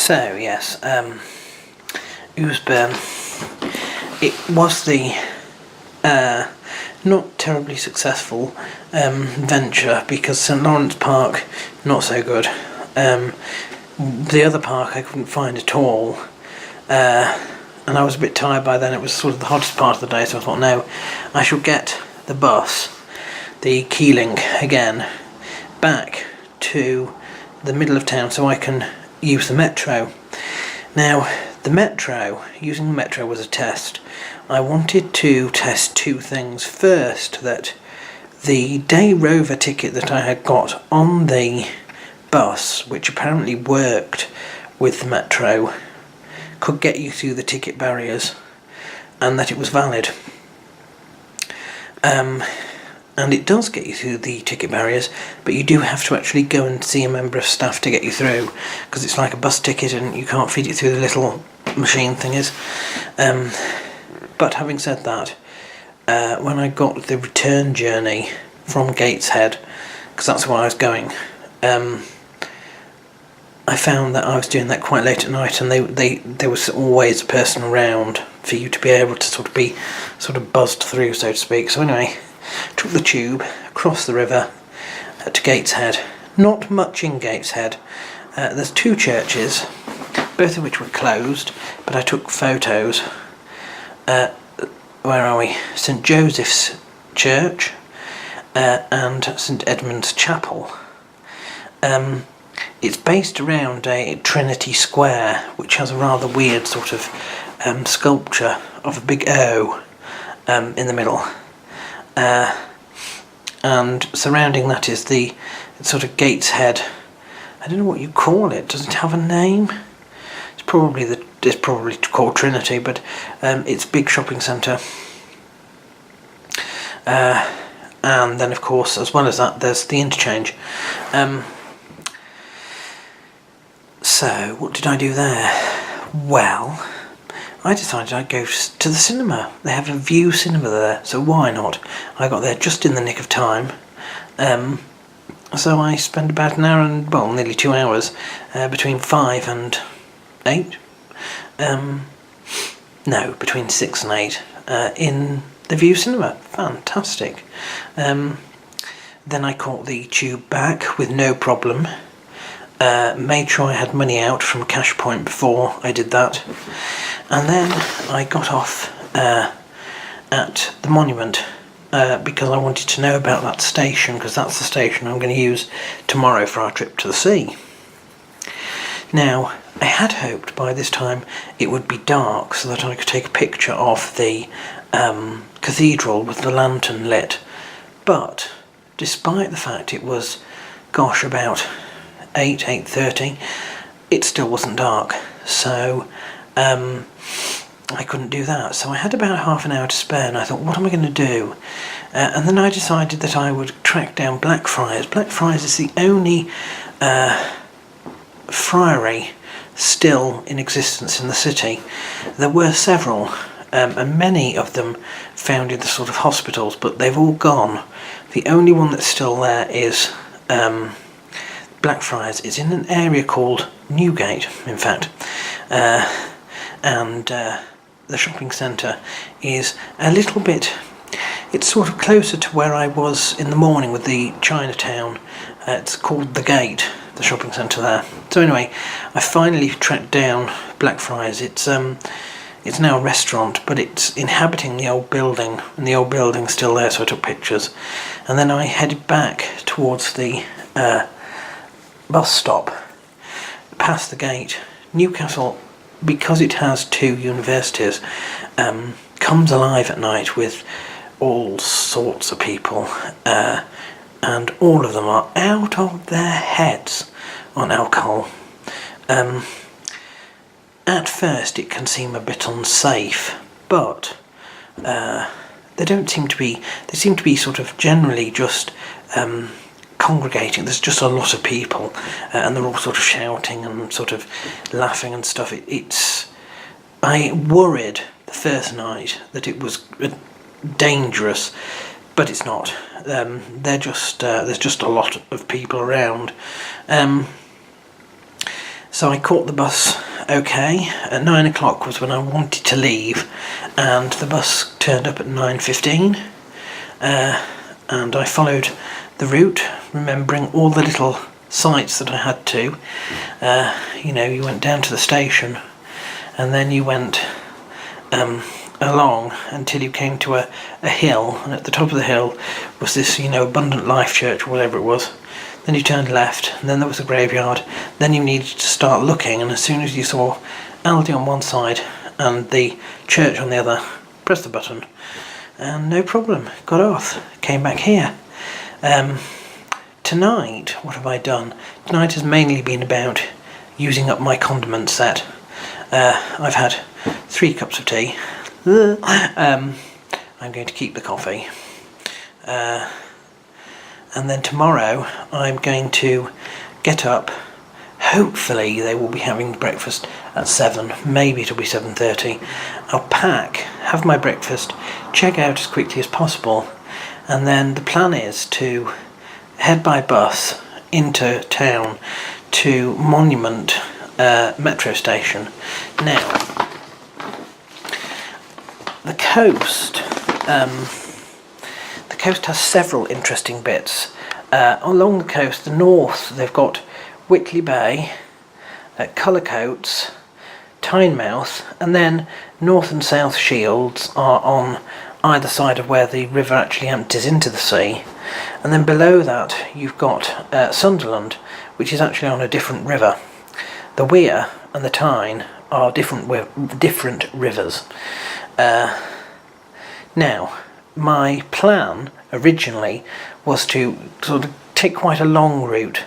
So yes, Oosburn. It was the not terribly successful venture, because St Lawrence Park, not so good. The other park I couldn't find at all, and I was a bit tired by then. It was sort of the hottest part of the day, so I thought, no, I shall get the bus, the Keeling again, back to the middle of town so I can use the metro. Now, the metro, using the metro was a test. I wanted to test two things. First, that the day rover ticket that I had got on the bus, which apparently worked with the metro, could get you through the ticket barriers, and that it was valid. And it does get you through the ticket barriers, but you do have to actually go and see a member of staff to get you through, because it's like a bus ticket and you can't feed it through the little machine thingies. But having said that, when I got the return journey from Gateshead, because that's where I was going, I found that I was doing that quite late at night, and there was always a person around for you to be able to sort of buzzed through, so to speak. So anyway, took the tube across the river to Gateshead. Not much in Gateshead. There's two churches, both of which were closed, but I took photos. Where are we? St Joseph's Church and St Edmund's Chapel. It's based around a Trinity Square, which has a rather weird sort of sculpture of a big O in the middle. And surrounding that is the sort of Gateshead. I don't know what you call it. Does it have a name? It's probably called Trinity, but it's a big shopping centre. And then, of course, as well as that, there's the interchange. So, what did I do there? Well, I decided I'd go to the cinema. They have a View cinema there, so why not? I got there just in the nick of time. So I spent about an hour and, well, nearly 2 hours, between 5 and 8. No, between 6 and 8, in the View cinema. Fantastic. Then I caught the tube back with no problem. Made sure I had money out from Cash Point before I did that. And then I got off at the Monument because I wanted to know about that station, because that's the station I'm going to use tomorrow for our trip to the sea. Now, I had hoped by this time it would be dark so that I could take a picture of the cathedral with the lantern lit, but despite the fact it was, gosh, about 8:30, it still wasn't dark, so I couldn't do that. So I had about half an hour to spare, and I thought, what am I going to do? And then I decided that I would track down Blackfriars. Blackfriars is the only friary still in existence in the city. There were several, and many of them founded the sort of hospitals, but they've all gone. The only one that's still there is Blackfriars. It's in an area called Newgate, in fact, and the shopping centre is a little bit, it's sort of closer to where I was in the morning with the Chinatown. It's called The Gate, the shopping centre there. So anyway, I finally tracked down Blackfriars. It's now a restaurant, but it's inhabiting the old building, and the old building's still there, so I took pictures. And then I headed back towards the bus stop, past the gate. Newcastle, because it has two universities, comes alive at night with all sorts of people, and all of them are out of their heads on alcohol. At first it can seem a bit unsafe, but they seem to be sort of generally just congregating. There's just a lot of people, and they're all sort of shouting and sort of laughing and stuff. I worried the first night that it was dangerous, but it's not. There's just a lot of people around. So I caught the bus okay. At 9 o'clock was when I wanted to leave, and the bus turned up at 9:15, and I followed the route, remembering all the little sites that I had to. You went down to the station, and then you went along until you came to a hill, and at the top of the hill was this, Abundant Life Church, or whatever it was. Then you turned left, and then there was a graveyard. Then you needed to start looking, and as soon as you saw Aldi on one side and the church on the other, press the button, and no problem, got off, came back here. Tonight, what have I done? Tonight has mainly been about using up my condiment set. I've had 3 cups of tea. I'm going to keep the coffee. And then tomorrow I'm going to get up. Hopefully they will be having breakfast at 7, maybe it'll be 7:30. I'll pack, have my breakfast, check out as quickly as possible, and then the plan is to head by bus into town to Monument metro station. Now, the coast has several interesting bits. Along the coast, the north, they've got Whitley Bay, Cullercoats, Tynemouth, and then North and South Shields are on either side of where the river actually empties into the sea. And then below that you've got Sunderland, which is actually on a different river. The Wear and the Tyne are different rivers. Now, my plan originally was to sort of take quite a long route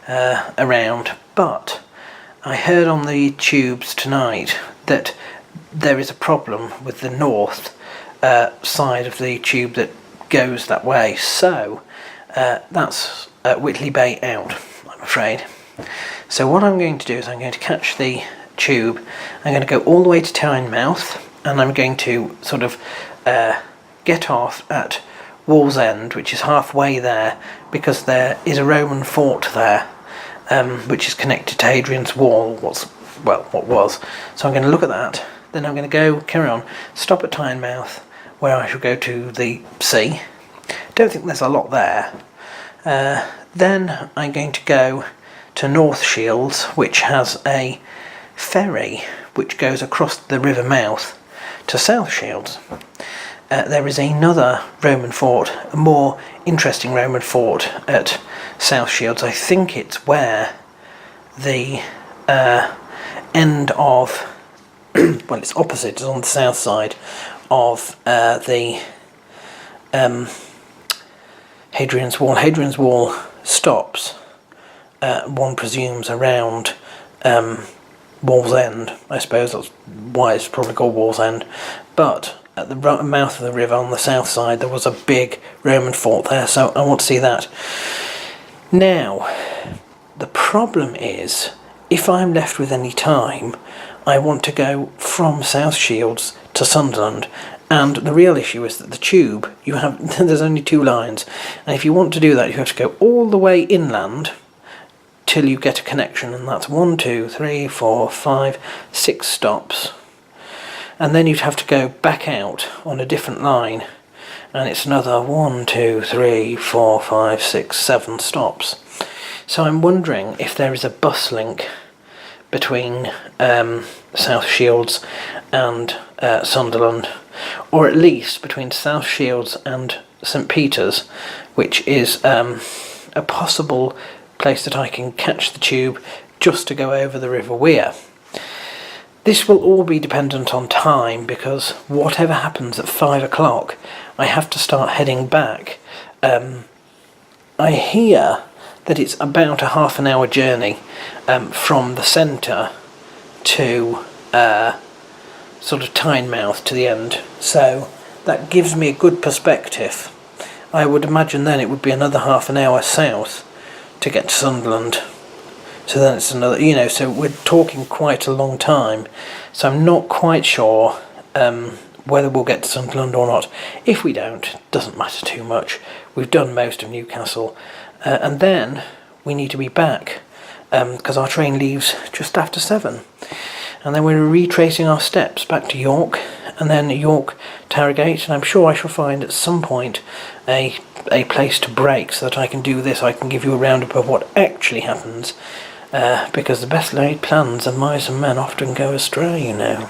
around, but I heard on the tubes tonight that there is a problem with the north side of the tube that goes that way, so that's Whitley Bay out, I'm afraid. So what I'm going to do is I'm going to catch the tube, I'm going to go all the way to Tynemouth, and I'm going to sort of get off at Wallsend, which is halfway there, because there is a Roman fort there, which is connected to Hadrian's Wall, what was. So I'm going to look at that, then I'm going to carry on, stop at Tynemouth, where I shall go to the sea. Don't think there's a lot there. Then I'm going to go to North Shields, which has a ferry which goes across the river mouth to South Shields. There is another Roman fort, a more interesting Roman fort at South Shields. I think it's where the end of, well, it's opposite, it's on the south side of the Hadrian's Wall. Hadrian's Wall stops, one presumes, around Wallsend. I suppose that's why it's probably called Wallsend. But at the mouth of the river on the south side there was a big Roman fort there, so I want to see that. Now, the problem is, if I'm left with any time, I want to go from South Shields to Sunderland, and the real issue is that the tube, there's only 2 lines, and if you want to do that you have to go all the way inland till you get a connection, and that's 1, 2, 3, 4, 5, 6 stops. And then you'd have to go back out on a different line, and it's another 1, 2, 3, 4, 5, 6, 7 stops. So I'm wondering if there is a bus link between South Shields and Sunderland, or at least between South Shields and St Peter's, which is a possible place that I can catch the tube just to go over the River Wear. This will all be dependent on time, because whatever happens at 5 o'clock, I have to start heading back. I hear that it's about a half an hour journey from the centre to sort of Tynemouth to the end, so that gives me a good perspective. I would imagine then it would be another half an hour south to get to Sunderland. So then it's another, so we're talking quite a long time. So I'm not quite sure whether we'll get to Sunderland or not. If we don't, it doesn't matter too much. We've done most of Newcastle. And then we need to be back because our train leaves just after 7. And then we're retracing our steps back to York, and then York to Harrogate, and I'm sure I shall find at some point a place to break so that I can do this. I can give you a roundup of what actually happens, because the best laid plans of mice and men often go astray, you know.